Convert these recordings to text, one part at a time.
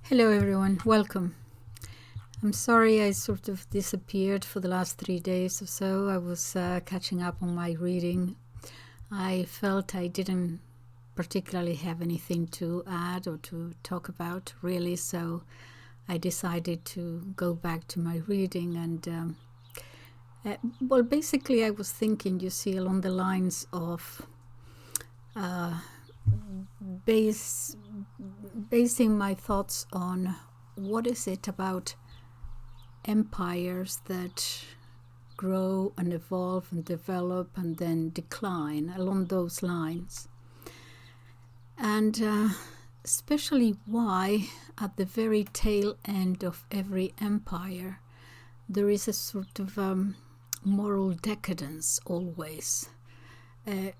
Hello everyone, welcome. I'm sorry I sort of disappeared for the last 3 days or so. I was catching up on my reading. I felt I didn't particularly have anything to add or to talk about really, so I decided to go back to my reading and well, basically I was thinking, you see, along the lines of basing my thoughts on what is it about empires that grow and evolve and develop and then decline, along those lines. And especially why at the very tail end of every empire there is a sort of moral decadence always.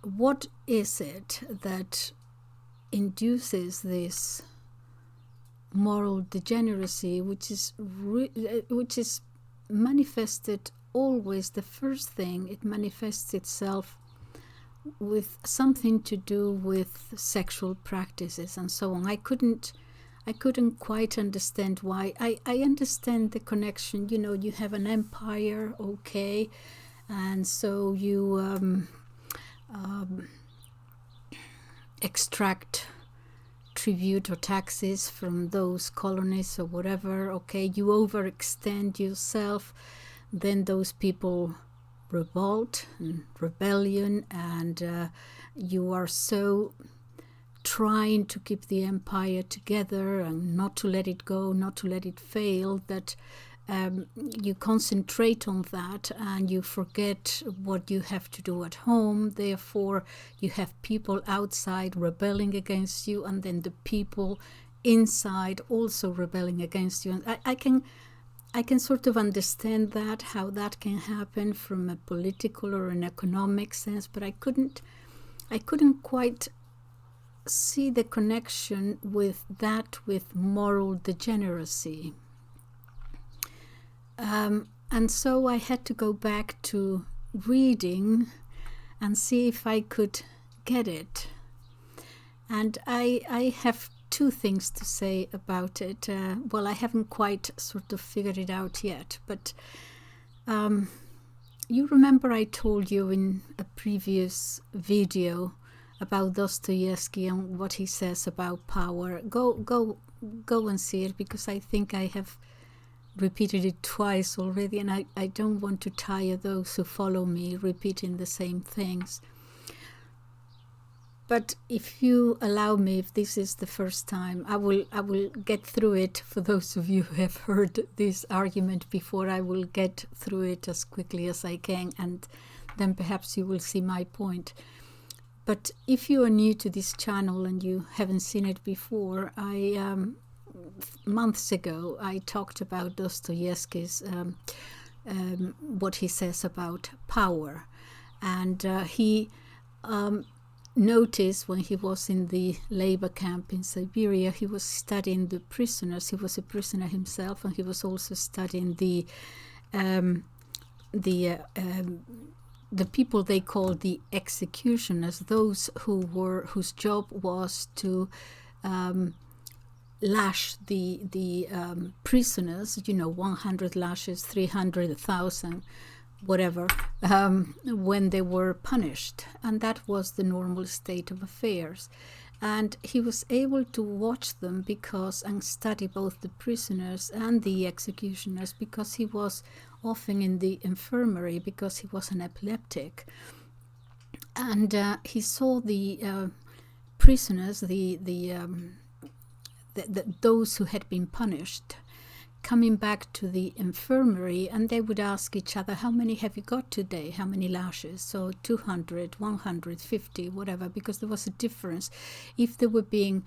What is it that induces this moral degeneracy, which is manifested always? The first thing, it manifests itself with something to do with sexual practices and so on. I couldn't quite understand why. I understand the connection. You know, you have an empire, okay, and so you extract tribute or taxes from those colonies or whatever, okay, you overextend yourself, then those people revolt and rebellion, and you are so trying to keep the empire together and not to let it go, not to let it fail, that you concentrate on that and you forget what you have to do at home. Therefore, you have people outside rebelling against you, and then the people inside also rebelling against you. And I can sort of understand that, how that can happen from a political or an economic sense, but I couldn't quite see the connection with that, with moral degeneracy. And so I had to go back to reading and see if I could get it. And I have two things to say about it. Well, I haven't quite sort of figured it out yet, but you remember I told you in a previous video about Dostoyevsky and what he says about power. Go and see it, because I think I have repeated it twice already, and I don't want to tire those who follow me repeating the same things. But if you allow me, if this is the first time, I will get through it. For those of you who have heard this argument before, I will get through it as quickly as I can, and then perhaps you will see my point. But if you are new to this channel and you haven't seen it before, months ago I talked about Dostoyevsky's what he says about power, and he noticed when he was in the labor camp in Siberia, he was studying the prisoners. He was a prisoner himself, and he was also studying the people they called the executioners, those whose job was to lash the prisoners, 100 lashes, 300,000, whatever, when they were punished. And that was the normal state of affairs. And he was able to watch them and study both the prisoners and the executioners, because he was often in the infirmary because he was an epileptic. And he saw the prisoners, those who had been punished, coming back to the infirmary, and they would ask each other, how many have you got today? How many lashes? So 200, 150, whatever, because there was a difference. If they were being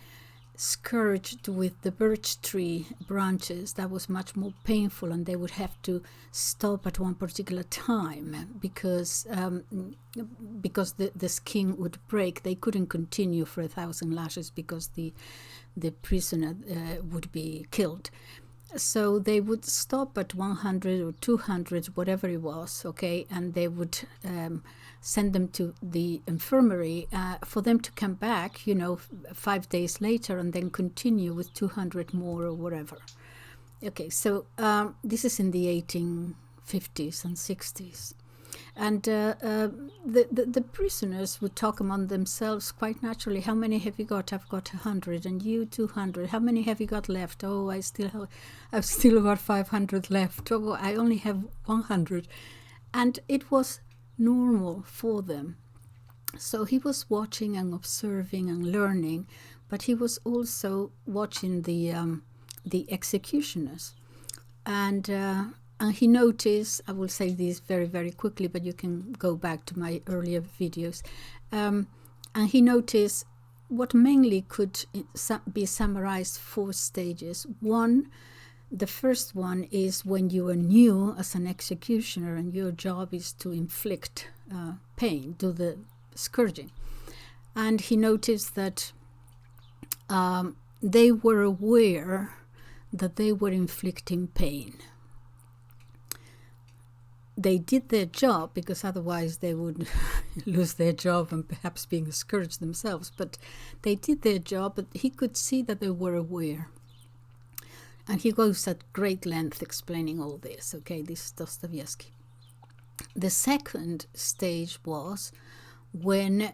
scourged with the birch tree branches, that was much more painful, and they would have to stop at one particular time because the skin would break. They couldn't continue for 1,000 lashes because the prisoner would be killed. So they would stop at 100 or 200, whatever it was, okay, and they would send them to the infirmary for them to come back, 5 days later and then continue with 200 more or whatever. Okay, so this is in the 1850s and 60s. And the prisoners would talk among themselves quite naturally. How many have you got? I've got 100, and you 200. How many have you got left? Oh, I've still got 500 left. Oh, I only have 100. And it was normal for them. So he was watching and observing and learning, but he was also watching the executioners. And he noticed, I will say this very, very quickly, but you can go back to my earlier videos. And he noticed what mainly could be summarized 4 stages. The first one is when you are new as an executioner and your job is to inflict pain, do the scourging. And he noticed that they were aware that they were inflicting pain. They did their job, because otherwise they would lose their job and perhaps being scourged themselves. But they did their job, but he could see that they were aware. And he goes at great length explaining all this. Okay, this is Dostoyevsky. The second stage was when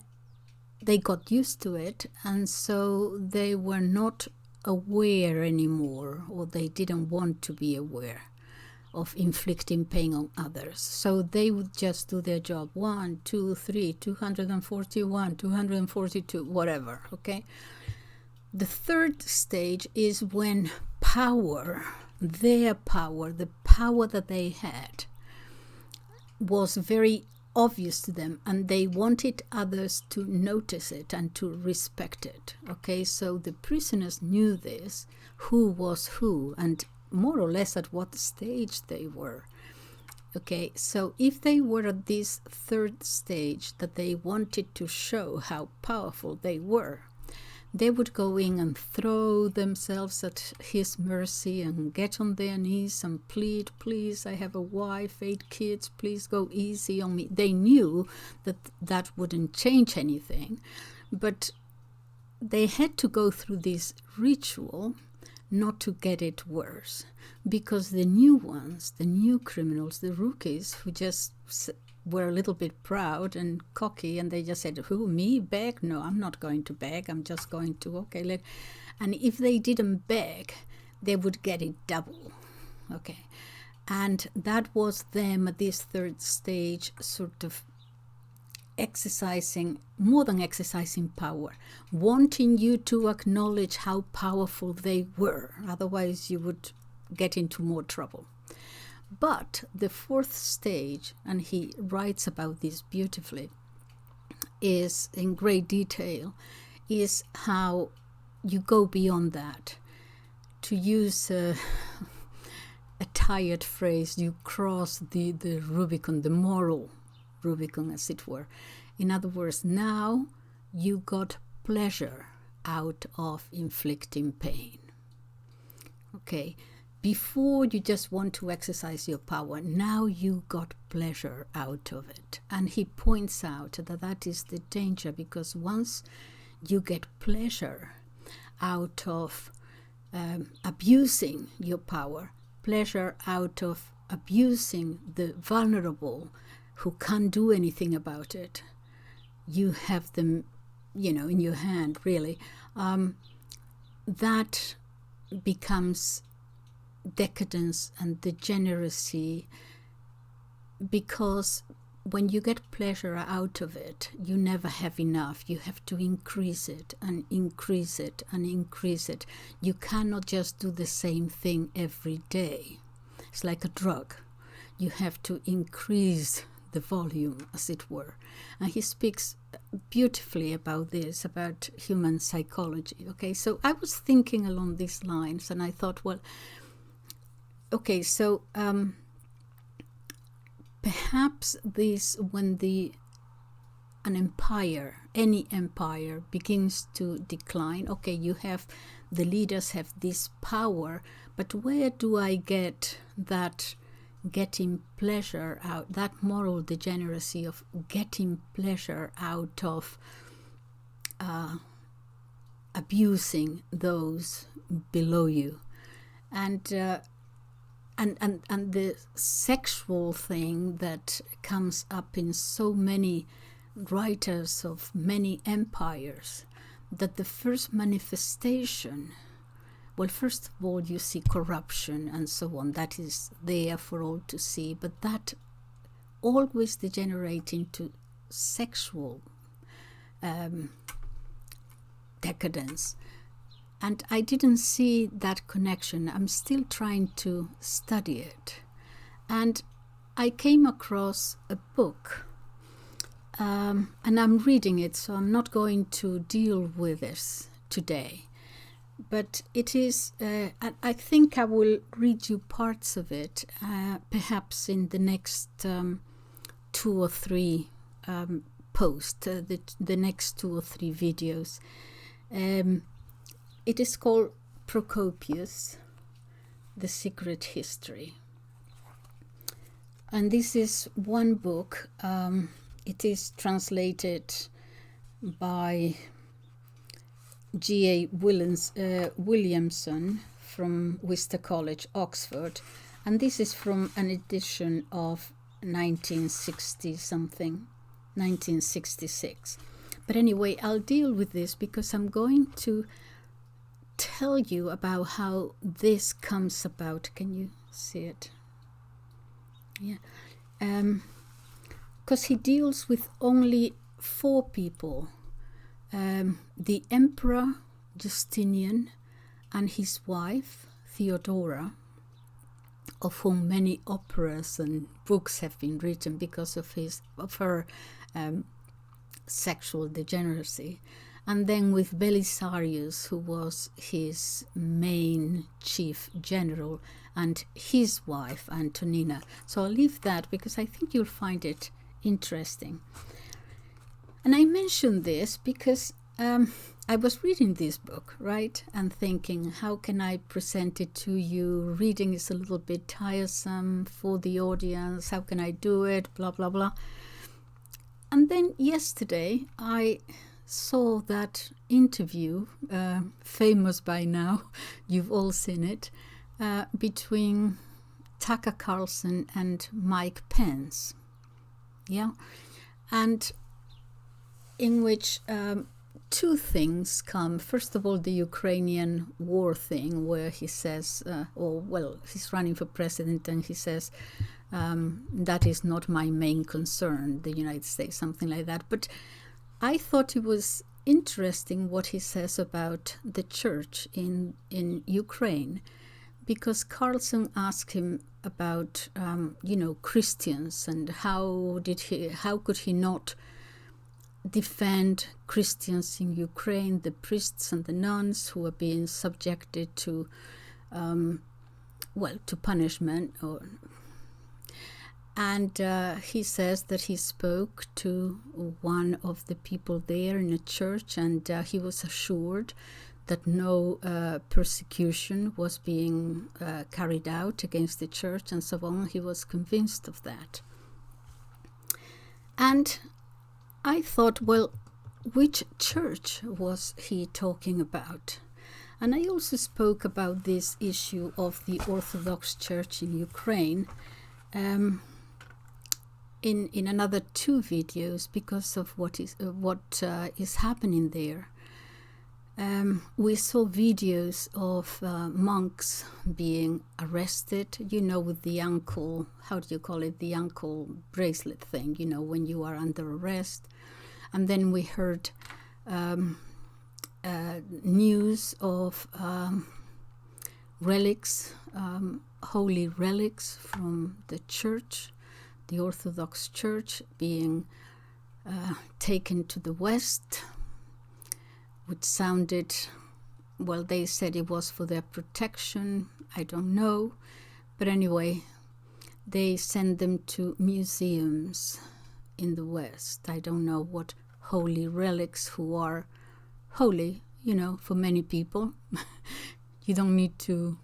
they got used to it, and so they were not aware anymore, or they didn't want to be aware of inflicting pain on others. So they would just do their job. 1, 2, 3, 241, 242, whatever, okay? The third stage is when their power, the power that they had, was very obvious to them, and they wanted others to notice it and to respect it, okay? So the prisoners knew this, who was who, and more or less at what stage they were. Okay, so if they were at this third stage, that they wanted to show how powerful they were, they would go in and throw themselves at his mercy and get on their knees and plead, please, I have a wife, 8 kids, please go easy on me. They knew that that wouldn't change anything, but they had to go through this ritual not to get it worse, because the new ones, the new criminals, the rookies who just were a little bit proud and cocky, and they just said, who, me, beg? No, I'm not going to beg, I'm just going to, okay, and if they didn't beg, they would get it double, okay? And that was them at this third stage, sort of exercising, more than exercising power, wanting you to acknowledge how powerful they were, otherwise you would get into more trouble. But the fourth stage, and he writes about this beautifully, is in great detail, is how you go beyond that. To use a tired phrase, you cross the Rubicon, the moral Rubicon, as it were. In other words, now you got pleasure out of inflicting pain. Okay, before you just want to exercise your power, now you got pleasure out of it. And he points out that that is the danger, because once you get pleasure out of abusing your power, pleasure out of abusing the vulnerable who can't do anything about it, you have them, in your hand, really, that becomes decadence and degeneracy, because when you get pleasure out of it, you never have enough. You have to increase it and increase it and increase it. You cannot just do the same thing every day. It's like a drug. You have to increase the volume, as it were. And he speaks beautifully about this, about human psychology. Okay, so I was thinking along these lines, and I thought, well, okay, so perhaps this, when an empire, any empire, begins to decline, okay, you have, the leaders have this power, but where do I get that getting pleasure out, that moral degeneracy of getting pleasure out of abusing those below you, and the sexual thing that comes up in so many writers of many empires, that the first manifestation, well, first of all, you see corruption and so on, that is there for all to see, but that always degenerates into sexual decadence. And I didn't see that connection. I'm still trying to study it. And I came across a book, and I'm reading it, so I'm not going to deal with this today. But it is, I think I will read you parts of it, perhaps in the next 2 or 3 posts, the next 2 or 3 videos. It is called Procopius, The Secret History. And this is one book. It is translated by G.A. Williamson from Worcester College, Oxford. And this is from an edition of 1966. But anyway, I'll deal with this because I'm going to tell you about how this comes about. Can you see it? Yeah. Because he deals with only 4 people. The Emperor Justinian and his wife, Theodora, of whom many operas and books have been written because of her sexual degeneracy. And then with Belisarius, who was his main chief general, and his wife, Antonina. So I'll leave that because I think you'll find it interesting. And I mention this because I was reading this book, right? And thinking, how can I present it to you? Reading is a little bit tiresome for the audience. How can I do it? Blah, blah, blah. And then yesterday, I saw that interview, famous by now, you've all seen it, between Tucker Carlson and Mike Pence. Yeah. And in which 2 things come. First of all, the Ukrainian war thing, where he says, he's running for president and he says, that is not my main concern, the United States, something like that. But I thought it was interesting what he says about the church in Ukraine, because Carlson asked him about, Christians, and how could he not defend Christians in Ukraine, the priests and the nuns who are being subjected to punishment. And he says that he spoke to one of the people there in a church, and he was assured that no persecution was being carried out against the church and so on. He was convinced of that. And I thought, well, which church was he talking about? And I also spoke about this issue of the Orthodox Church in Ukraine in another 2 videos because of what is happening there. We saw videos of monks being arrested, with the ankle, how do you call it, the ankle bracelet thing, when you are under arrest. And then we heard news of relics, holy relics from the church, the Orthodox Church, being taken to the West, which sounded, they said it was for their protection. I don't know. But anyway, they send them to museums in the West. I don't know what holy relics who are holy, for many people. You don't need to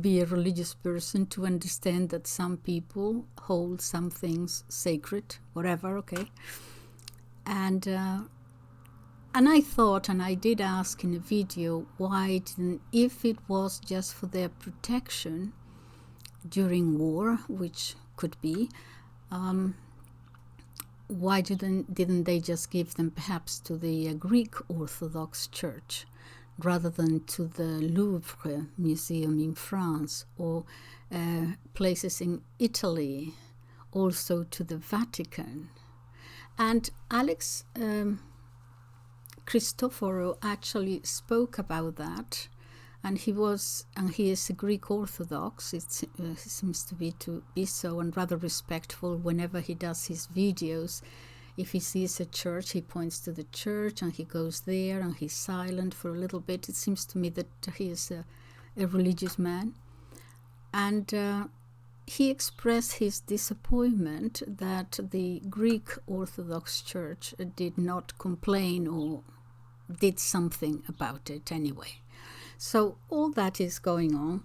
be a religious person to understand that some people hold some things sacred, whatever, okay? And I thought, and I did ask in a video, why didn't, if it was just for their protection during war, which could be, why didn't they just give them perhaps to the Greek Orthodox Church rather than to the Louvre Museum in France, or places in Italy, also to the Vatican? And Alex Christophorou actually spoke about that, and he is a Greek Orthodox. It seems to be so, and rather respectful whenever he does his videos. If he sees a church, he points to the church and he goes there and he's silent for a little bit. It seems to me that he is a religious man. And he expressed his disappointment that the Greek Orthodox Church did not complain or did something about it anyway. So all that is going on.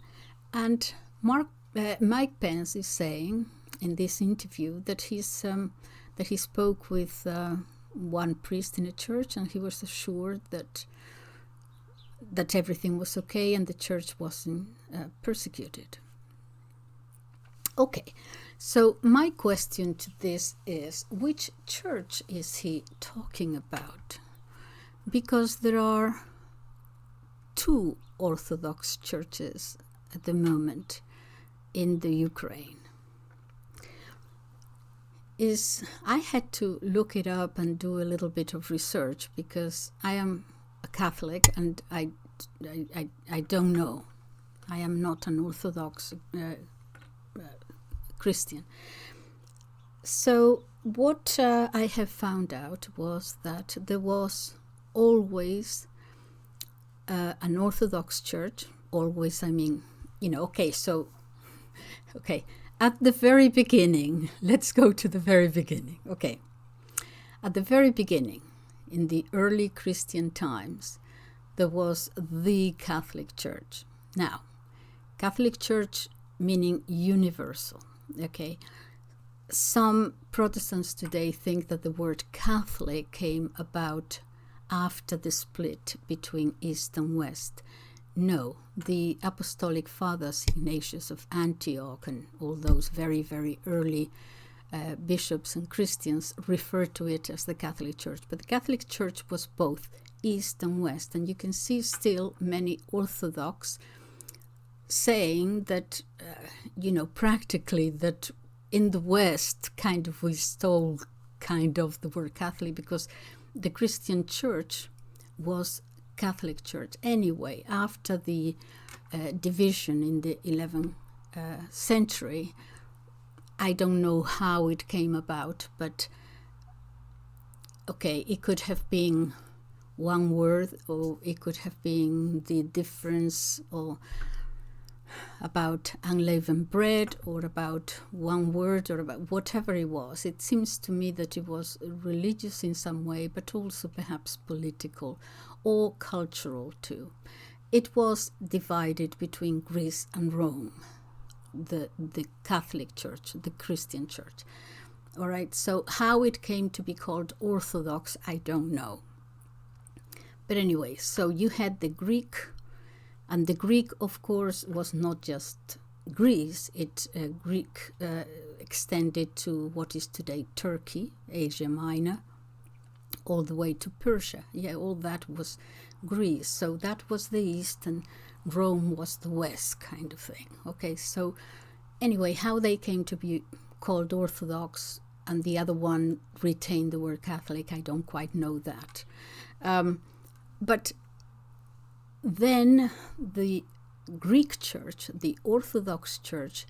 And Mike Pence is saying in this interview that he spoke with one priest in a church, and he was assured that everything was okay and the church wasn't persecuted. Okay, so my question to this is, which church is he talking about? Because there are two Orthodox churches at the moment in the Ukraine. I had to look it up and do a little bit of research, because I am a Catholic and I don't know. I am not an Orthodox Christian. So what I have found out was that there was always an Orthodox church. Always, I mean, okay, at the very beginning, let's go to the very beginning. Okay, at the very beginning, in the early Christian times, there was the Catholic Church. Now, Catholic Church meaning universal, okay? Some Protestants today think that the word Catholic came about after the split between East and West. No, the Apostolic Fathers, Ignatius of Antioch, and all those very, very early bishops and Christians referred to it as the Catholic Church. But the Catholic Church was both East and West, and you can see still many Orthodox saying that, practically that in the West, kind of we stole kind of the word Catholic, because the Christian Church was Catholic Church anyway. After the division in the 11th century, I don't know how it came about, but okay, it could have been one word, or it could have been the difference or about unleavened bread, or about one word, or about whatever it was. It seems to me that it was religious in some way, but also perhaps political or cultural too. It was divided between Greece and Rome, the Catholic Church, the Christian Church. All right, so how it came to be called Orthodox, I don't know. But anyway, so you had the Greek, and the Greek, of course, was not just Greece. Greek extended to what is today Turkey, Asia Minor, all the way to Persia. Yeah, all that was Greece. So that was the East, and Rome was the West, kind of thing. Okay, so anyway, how they came to be called Orthodox and the other one retained the word Catholic, I don't quite know that. But then the Greek Church, the Orthodox Church,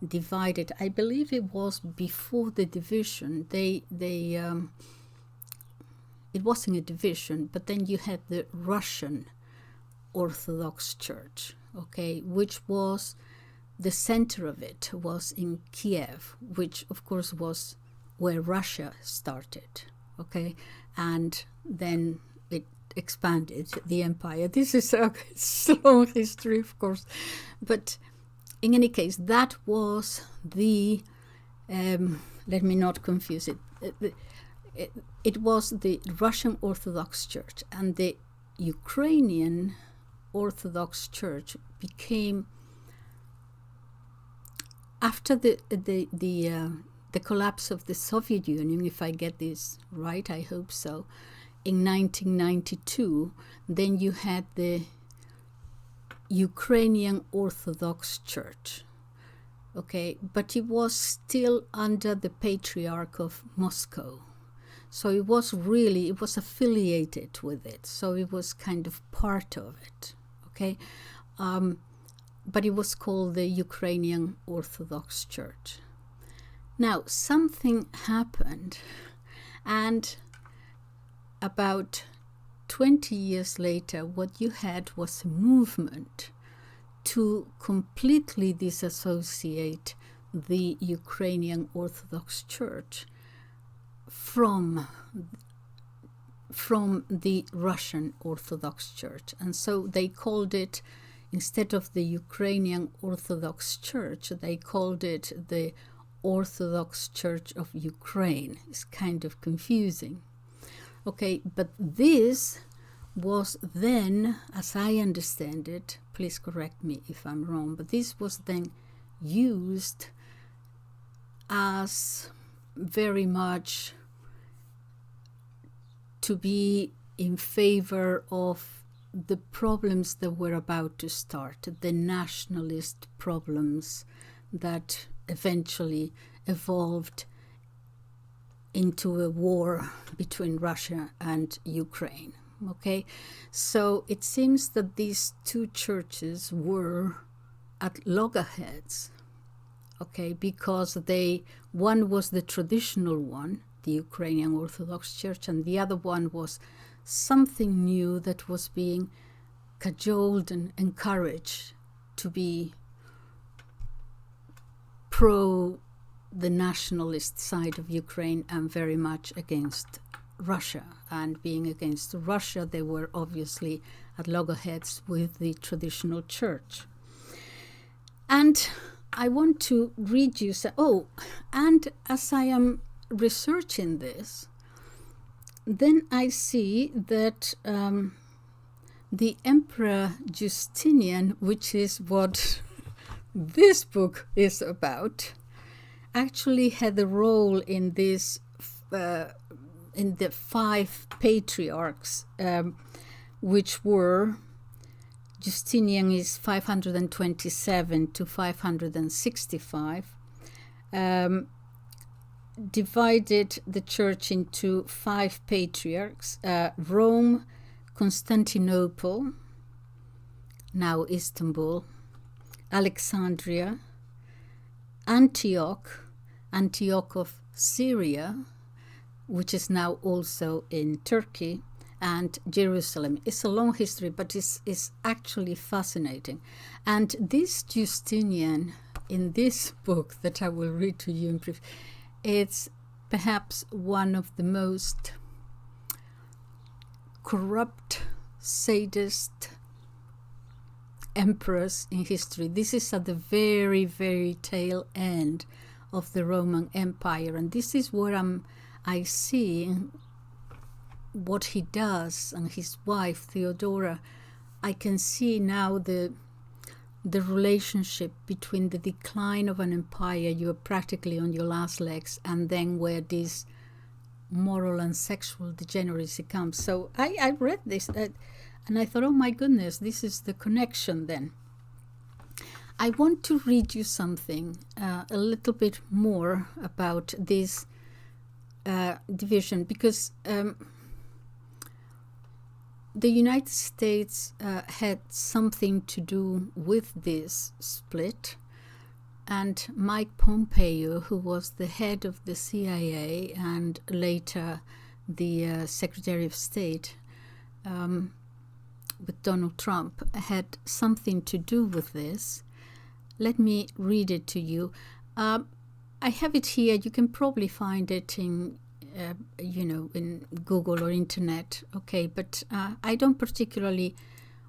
divided. I believe it was before the division. It wasn't a division, but then you had the Russian Orthodox Church, okay, which was the center of it was in Kiev, which of course was where Russia started, okay, and then it expanded the empire. This is a long history, of course, but in any case, that was the, let me not confuse it, it was the Russian Orthodox Church, and the Ukrainian Orthodox Church became, after the collapse of the Soviet Union, if I get this right, I hope so, in 1992, then you had the Ukrainian Orthodox Church, okay, but it was still under the Patriarch of Moscow. So it was affiliated with it. So it was kind of part of it, okay? But it was called the Ukrainian Orthodox Church. Now, something happened, and about 20 years later, what you had was a movement to completely disassociate the Ukrainian Orthodox Church from the Russian Orthodox Church. And so they called it, instead of the Ukrainian Orthodox Church, they called it the Orthodox Church of Ukraine. It's kind of confusing. Okay, but this was then, as I understand it, please correct me if I'm wrong, but this was then used as very much to be in favor of the problems that were about to start, the nationalist problems that eventually evolved into a war between Russia and Ukraine. Okay, so it seems that these two churches were at loggerheads, okay, because one was the traditional one, the Ukrainian Orthodox Church, and the other one was something new that was being cajoled and encouraged to be pro the nationalist side of Ukraine and very much against Russia. And being against Russia, they were obviously at loggerheads with the traditional church. And I want to read you, and as I am researching this, then I see that the Emperor Justinian, which is what this book is about, actually had a role in this, in the 5 patriarchs, which were, Justinian is 527 to 565, divided the church into 5 patriarchs, Rome, Constantinople, now Istanbul, Alexandria, Antioch of Syria, which is now also in Turkey, and Jerusalem. It's a long history, but it's actually fascinating. And this Justinian, in this book that I will read to you in brief, it's perhaps one of the most corrupt, sadist emperors in history. This is at the very, very tail end of the Roman Empire, and this is where I see what he does, and his wife Theodora. I can see now the relationship between the decline of an empire, you are practically on your last legs, and then where this moral and sexual degeneracy comes. So I read this and I thought, oh my goodness, this is the connection then. I want to read you something a little bit more about this division, because the United States had something to do with this split, and Mike Pompeo, who was the head of the CIA and later the Secretary of State with Donald Trump, had something to do with this. Let me read it to you. I have it here. You can probably find it in in Google or internet, okay, but I don't particularly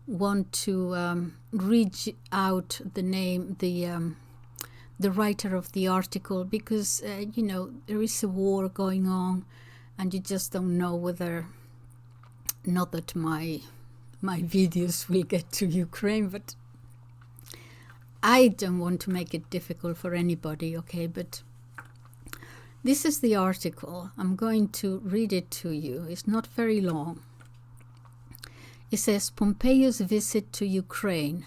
want to read out the name, the writer of the article, because there is a war going on, and you just don't know whether, not that my videos will get to Ukraine, but I don't want to make it difficult for anybody, okay? But this is the article. I'm going to read it to you. It's not very long. It says, Pompeo's visit to Ukraine,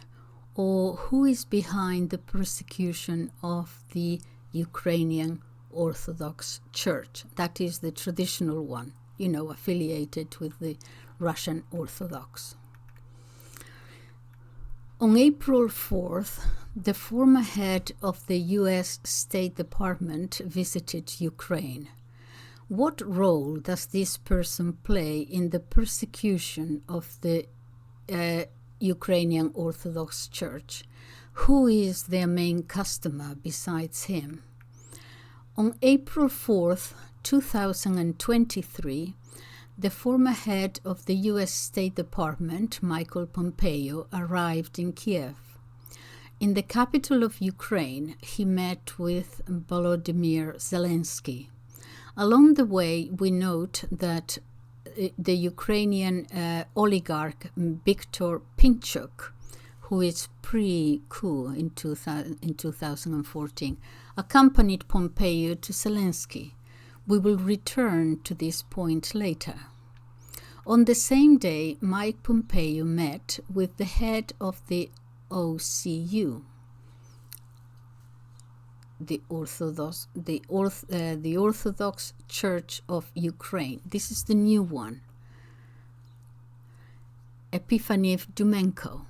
or who is behind the persecution of the Ukrainian Orthodox Church. That is the traditional one, affiliated with the Russian Orthodox. On April 4th, the former head of the U.S. State Department visited Ukraine. What role does this person play in the persecution of the Ukrainian Orthodox Church? Who is their main customer besides him? On April 4th, 2023, the former head of the U.S. State Department, Michael Pompeo, arrived in Kiev. In the capital of Ukraine, he met with Volodymyr Zelensky. Along the way, we note that the Ukrainian oligarch Viktor Pinchuk, who is pre-coup in 2014, accompanied Pompeo to Zelensky. We will return to this point later. On the same day, Mike Pompeo met with the head of the OCU, the Orthodox Church of Ukraine. This is the new one, Epifaniv Dumenko.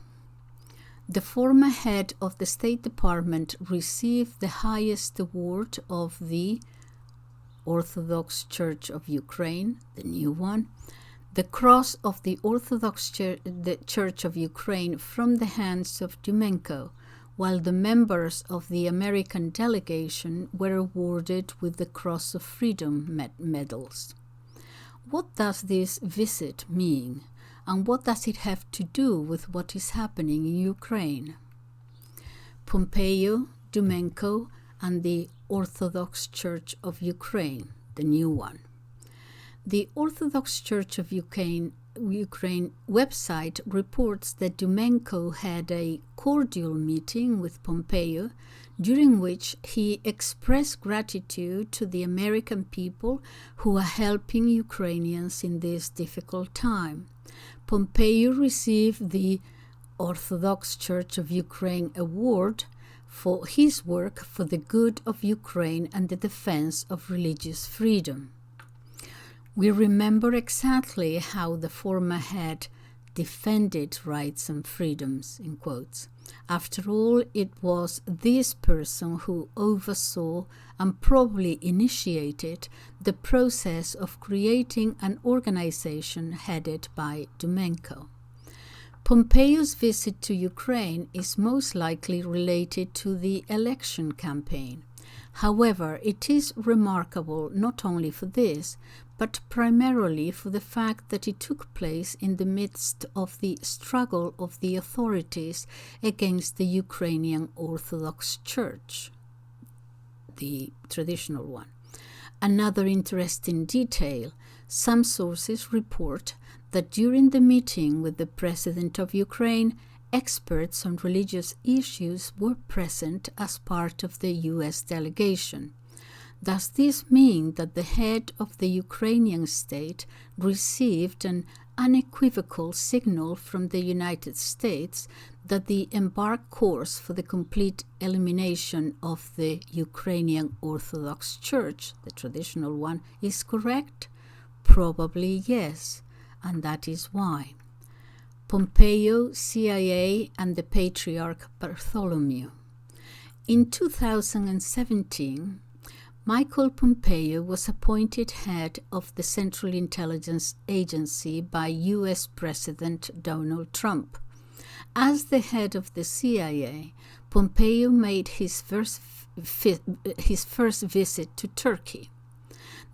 The former head of the State Department received the highest award of the Orthodox Church of Ukraine, the new one, the Cross of the Orthodox Church of Ukraine, from the hands of Dumenko, while the members of the American delegation were awarded with the Cross of Freedom medals. What does this visit mean, and what does it have to do with what is happening in Ukraine? Pompeo, Dumenko, and the Orthodox Church of Ukraine, the new one. The Orthodox Church of Ukraine website reports that Dumenko had a cordial meeting with Pompeo, during which he expressed gratitude to the American people who are helping Ukrainians in this difficult time. Pompeo received the Orthodox Church of Ukraine Award for his work for the good of Ukraine and the defense of religious freedom. We remember exactly how the former head defended rights and freedoms, in quotes. After all, it was this person who oversaw and probably initiated the process of creating an organization headed by Dumenko. Pompeo's visit to Ukraine is most likely related to the election campaign. However, it is remarkable not only for this, but primarily for the fact that it took place in the midst of the struggle of the authorities against the Ukrainian Orthodox Church, the traditional one. Another interesting detail, some sources report that during the meeting with the President of Ukraine, experts on religious issues were present as part of the U.S. delegation. Does this mean that the head of the Ukrainian state received an unequivocal signal from the United States that the embarked course for the complete elimination of the Ukrainian Orthodox Church, the traditional one, is correct? Probably yes, and that is why. Pompeo, CIA, and the Patriarch Bartholomew. In 2017, Michael Pompeo was appointed head of the Central Intelligence Agency by U.S. President Donald Trump. As the head of the CIA, Pompeo made his first visit to Turkey.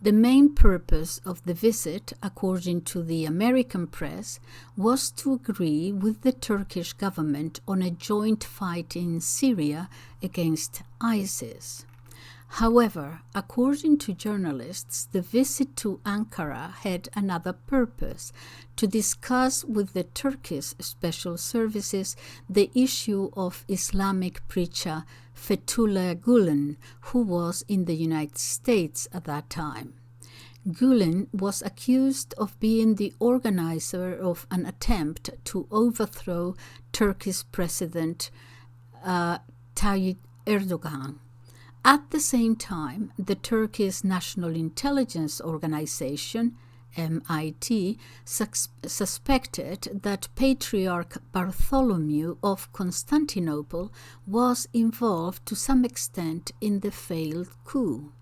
The main purpose of the visit, according to the American press, was to agree with the Turkish government on a joint fight in Syria against ISIS. However, according to journalists, the visit to Ankara had another purpose: to discuss with the Turkish special services the issue of Islamic preacher Fethullah Gulen, who was in the United States at that time. Gulen was accused of being the organizer of an attempt to overthrow Turkish President Tayyip Erdogan. At the same time, the Turkish National Intelligence Organization, MIT, suspected that Patriarch Bartholomew of Constantinople was involved to some extent in the failed coup.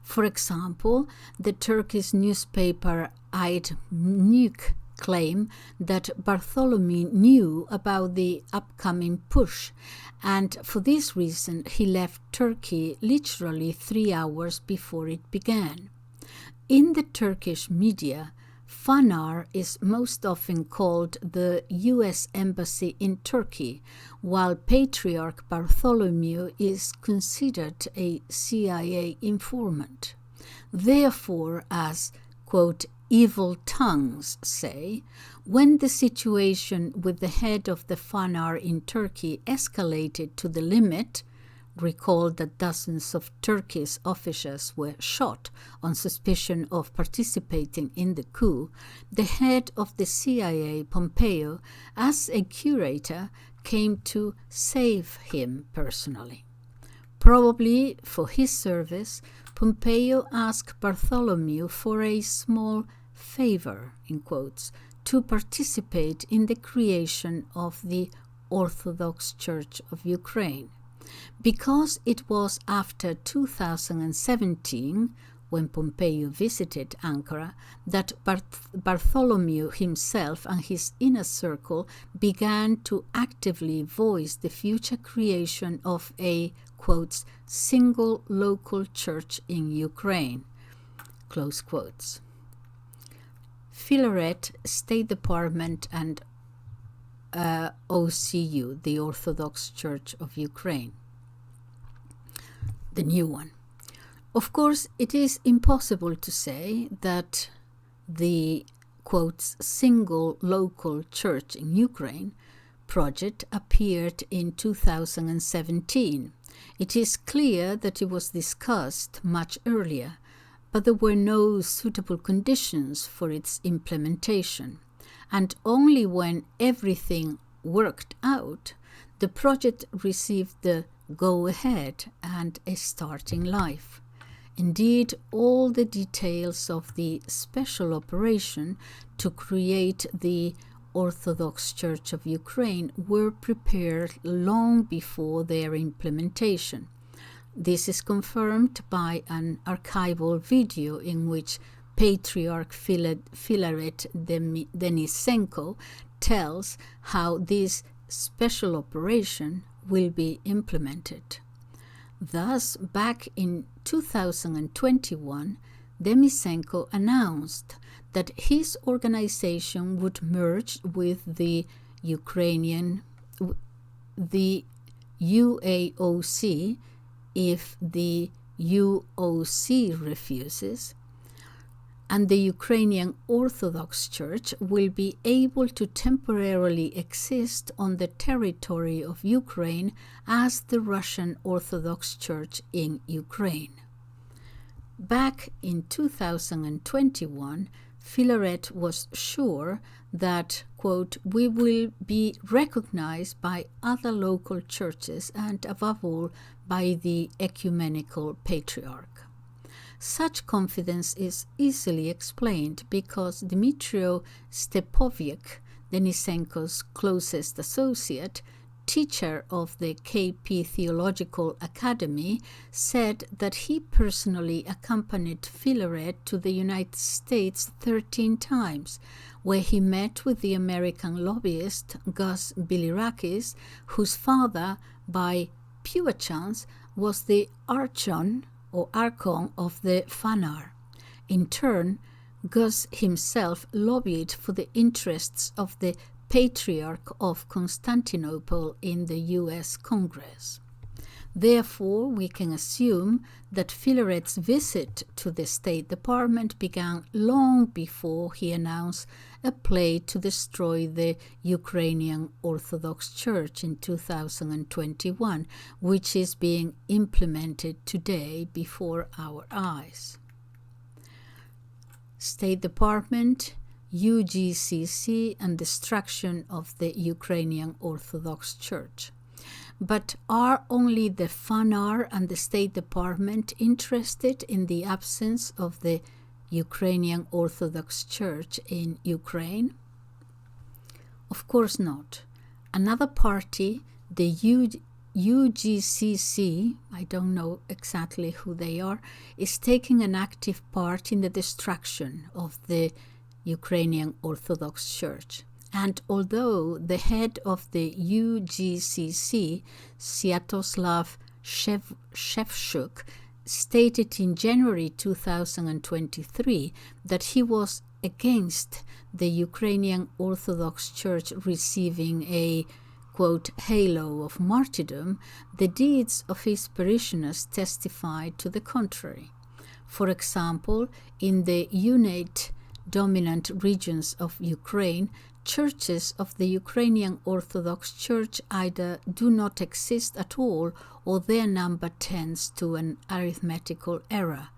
For example, the Turkish newspaper Ait Nük claimed that Bartholomew knew about the upcoming push, and for this reason he left Turkey literally 3 hours before it began. In the Turkish media, Fanar is most often called the U.S. Embassy in Turkey, while Patriarch Bartholomew is considered a CIA informant. Therefore, as, quote, evil tongues say, when the situation with the head of the Fanar in Turkey escalated to the limit, recall that dozens of Turkish officials were shot on suspicion of participating in the coup, the head of the CIA, Pompeo, as a curator, came to save him personally. Probably for his service, Pompeo asked Bartholomew for a small favor, in quotes, to participate in the creation of the Orthodox Church of Ukraine. Because it was after 2017, when Pompeo visited Ankara, that Bartholomew himself and his inner circle began to actively voice the future creation of a, quotes, single local church in Ukraine, close quotes. Filaret, State Department, and OCU, the Orthodox Church of Ukraine, the new one. Of course, it is impossible to say that the, quotes, single local church in Ukraine project appeared in 2017. It is clear that it was discussed much earlier, but there were no suitable conditions for its implementation. And only when everything worked out, the project received the go-ahead and a starting life. Indeed, all the details of the special operation to create the Orthodox Church of Ukraine were prepared long before their implementation. This is confirmed by an archival video in which Patriarch Filaret Denisenko tells how this special operation will be implemented. Thus, back in 2021, Denisenko announced that his organization would merge with the UAOC if the UOC refuses, and the Ukrainian Orthodox Church will be able to temporarily exist on the territory of Ukraine as the Russian Orthodox Church in Ukraine. Back in 2021, Filaret was sure that, quote, we will be recognized by other local churches and, above all, by the ecumenical patriarch. Such confidence is easily explained because Dmytro Stepovyk, Denisenko's closest associate, teacher of the KP Theological Academy, said that he personally accompanied Filaret to the United States 13 times, where he met with the American lobbyist Gus Bilirakis, whose father, by pure chance, was the archon of the Fanar. In turn, Gus himself lobbied for the interests of the Patriarch of Constantinople in the US Congress. Therefore, we can assume that Filaret's visit to the State Department began long before he announced a plan to destroy the Ukrainian Orthodox Church in 2021, which is being implemented today before our eyes. State Department, UGCC, and destruction of the Ukrainian Orthodox Church. But are only the FANAR and the State Department interested in the absence of the Ukrainian Orthodox Church in Ukraine? Of course not. Another party, the UGCC, I don't know exactly who they are, is taking an active part in the destruction of the Ukrainian Orthodox Church. And although the head of the UGCC, Sviatoslav Shevchuk, stated in January 2023 that he was against the Ukrainian Orthodox Church receiving a, quote, halo of martyrdom, the deeds of his parishioners testified to the contrary. For example, in the UNATE dominant regions of Ukraine, churches of the Ukrainian Orthodox Church either do not exist at all or their number tends to an arithmetical error.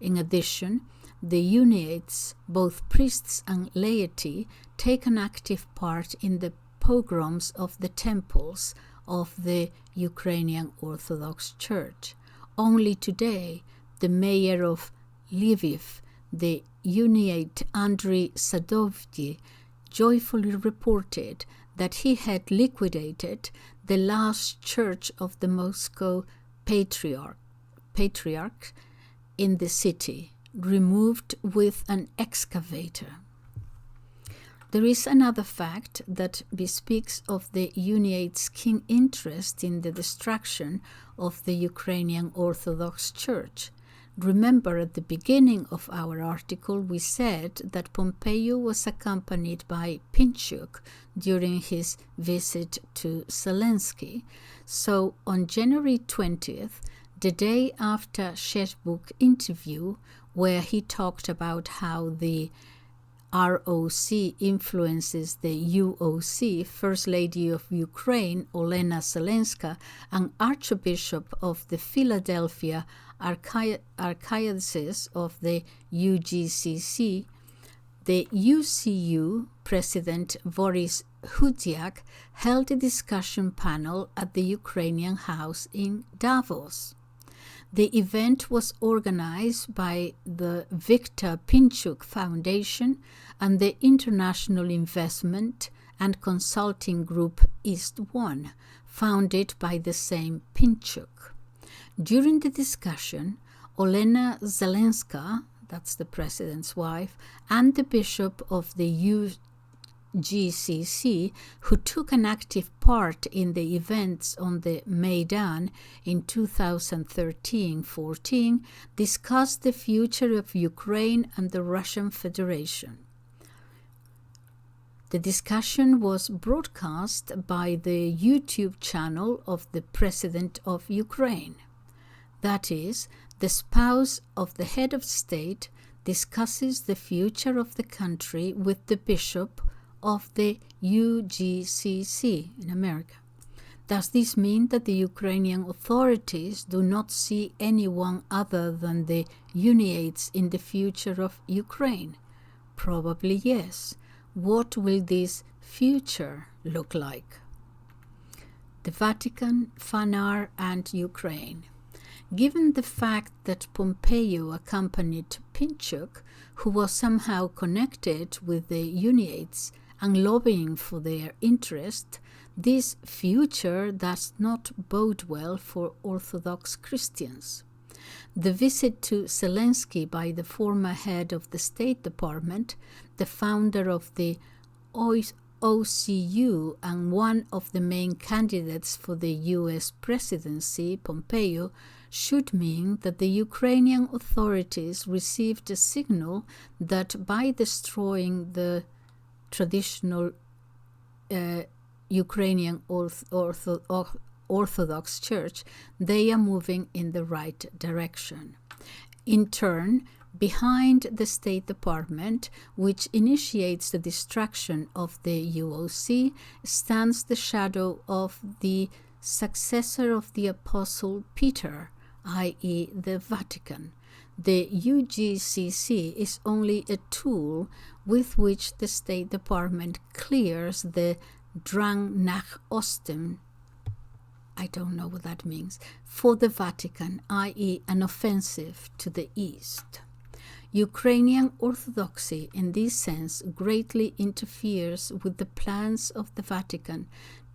In addition, the Uniates, both priests and laity, take an active part in the pogroms of the temples of the Ukrainian Orthodox Church. Only today, the mayor of Lviv, the Uniate Andriy Sadovsky, joyfully reported that he had liquidated the last church of the Moscow Patriarch in the city, removed with an excavator. There is another fact that bespeaks of the Uniate's keen interest in the destruction of the Ukrainian Orthodox Church. Remember, at the beginning of our article, we said that Pompeo was accompanied by Pinchuk during his visit to Zelensky. So on January 20th, the day after Shevchuk's interview, where he talked about how the ROC influences the UOC, First Lady of Ukraine, Olena Zelenska, and Archbishop of the Philadelphia Archdiocese of the UGCC, the UCU President Boris Hudiak held a discussion panel at the Ukrainian House in Davos. The event was organized by the Viktor Pinchuk Foundation and the international investment and consulting group East One, founded by the same Pinchuk. During the discussion, Olena Zelenska, that's the president's wife, and the bishop of the UGCC, who took an active part in the events on the Maidan in 2013-14, discussed the future of Ukraine and the Russian Federation. The discussion was broadcast by the YouTube channel of the President of Ukraine. That is, the spouse of the head of state discusses the future of the country with the bishop of the UGCC in America. Does this mean that the Ukrainian authorities do not see anyone other than the Uniates in the future of Ukraine? Probably yes. What will this future look like? The Vatican, FANAR, and Ukraine. Given the fact that Pompeo accompanied Pinchuk, who was somehow connected with the Uniates and lobbying for their interest, this future does not bode well for Orthodox Christians. The visit to Zelensky by the former head of the State Department, the founder of the OCU and one of the main candidates for the US presidency, Pompeo, should mean that the Ukrainian authorities received a signal that by destroying the traditional Ukrainian Orthodox Church, they are moving in the right direction. In turn, behind the State Department, which initiates the destruction of the UOC, stands the shadow of the successor of the Apostle Peter, i.e. the Vatican. The UGCC is only a tool with which the State Department clears the Drang nach Osten, I don't know what that means, for the Vatican, i.e. an offensive to the East. Ukrainian Orthodoxy, in this sense, greatly interferes with the plans of the Vatican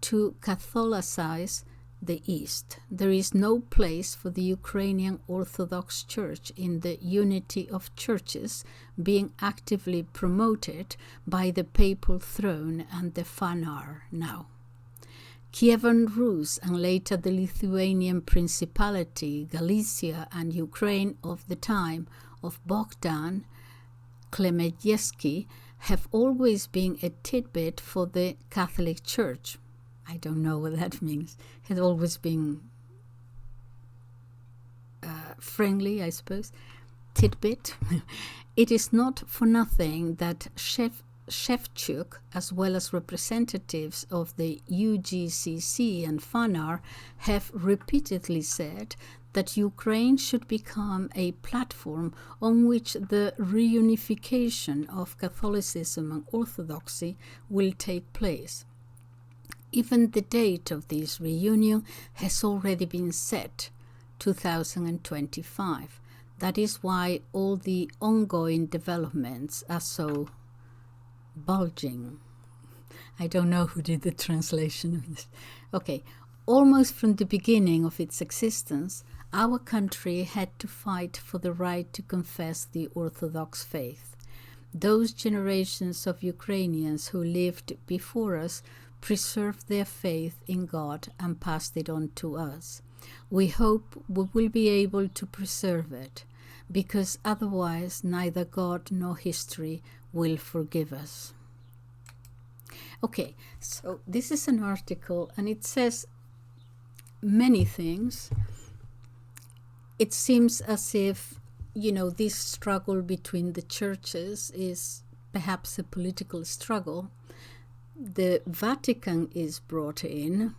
to Catholicize the East. There is no place for the Ukrainian Orthodox Church in the unity of churches being actively promoted by the papal throne and the Fanar now. Kievan Rus and later the Lithuanian Principality, Galicia and Ukraine of the time of Bogdan Khmelnytsky have always been a tidbit for the Catholic Church. I don't know what that means. Has always been friendly, I suppose. Tidbit. It is not for nothing that Shevchuk, as well as representatives of the UGCC and Fanar, have repeatedly said that Ukraine should become a platform on which the reunification of Catholicism and Orthodoxy will take place. Even the date of this reunion has already been set, 2025. That is why all the ongoing developments are so bulging. I don't know who did the translation of this. Okay, almost from the beginning of its existence, our country had to fight for the right to confess the Orthodox faith. Those generations of Ukrainians who lived before us preserved their faith in God and passed it on to us. We hope we will be able to preserve it, because otherwise neither God nor history will forgive us. Okay, so this is an article and it says many things. It seems as if, this struggle between the churches is perhaps a political struggle. The Vatican is brought in.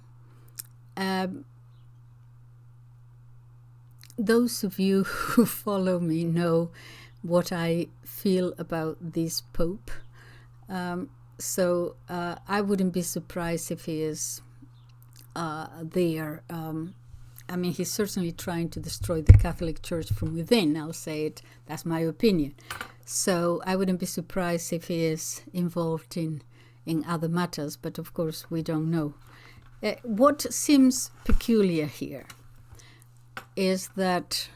Those of you who follow me know what I feel about this Pope. So I wouldn't be surprised if he is there. He's certainly trying to destroy the Catholic Church from within. I'll say it. That's my opinion. So I wouldn't be surprised if he is involved in other matters, but of course we don't know. What seems peculiar here is that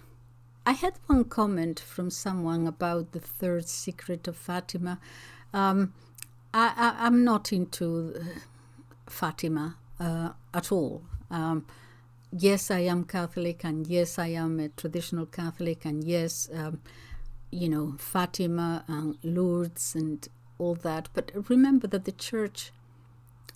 I had one comment from someone about the third secret of Fatima. I'm not into Fatima at all. Yes, I am Catholic, and yes, I am a traditional Catholic, and yes, Fatima and Lourdes and all that. But remember that the Church,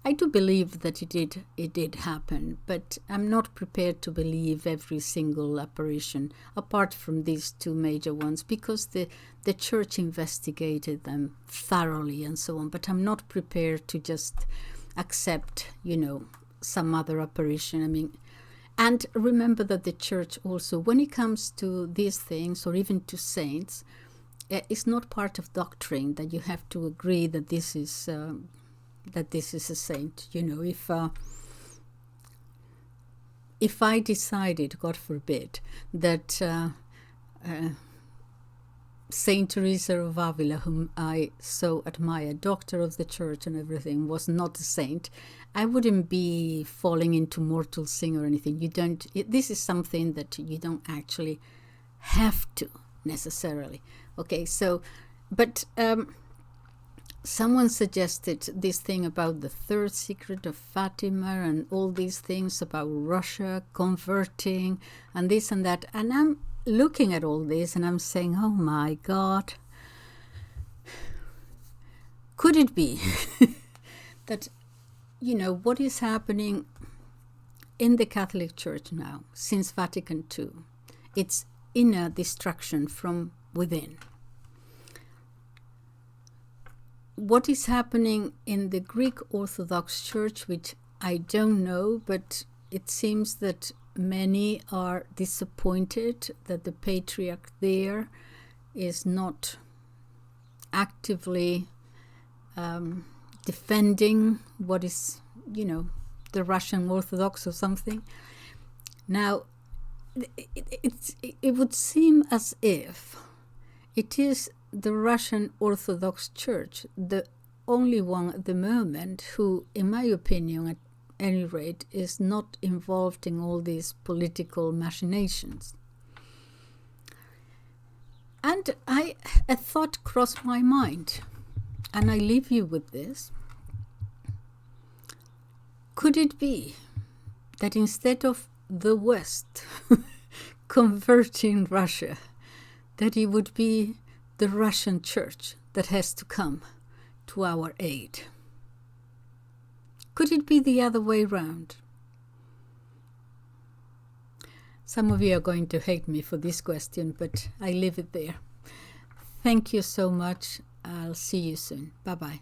I do believe that it did happen, but I'm not prepared to believe every single apparition, apart from these two major ones, because the Church investigated them thoroughly and so on. But I'm not prepared to just accept, some other apparition. And remember that the Church also, when it comes to these things, or even to saints, it's not part of doctrine that you have to agree that this is a saint. If I decided, God forbid, that Saint Teresa of Avila, whom I so admire, doctor of the Church and everything, was not a saint, I wouldn't be falling into mortal sin or anything. This is something that you don't actually have to necessarily. Okay, so, but someone suggested this thing about the third secret of Fatima and all these things about Russia converting and this and that. And I'm looking at all this and I'm saying, oh my God, could it be that, what is happening in the Catholic Church now since Vatican II? It's inner destruction from within. What is happening in the Greek Orthodox Church, which I don't know, but it seems that many are disappointed that the Patriarch there is not actively defending what is, the Russian Orthodox or something. Now, it would seem as if it is the Russian Orthodox Church, the only one at the moment who, in my opinion, at any rate, is not involved in all these political machinations. And a thought crossed my mind, and I leave you with this. Could it be that instead of the West converting Russia, that it would be the Russian Church that has to come to our aid? Could it be the other way round? Some of you are going to hate me for this question, but I leave it there. Thank you so much. I'll see you soon. Bye-bye.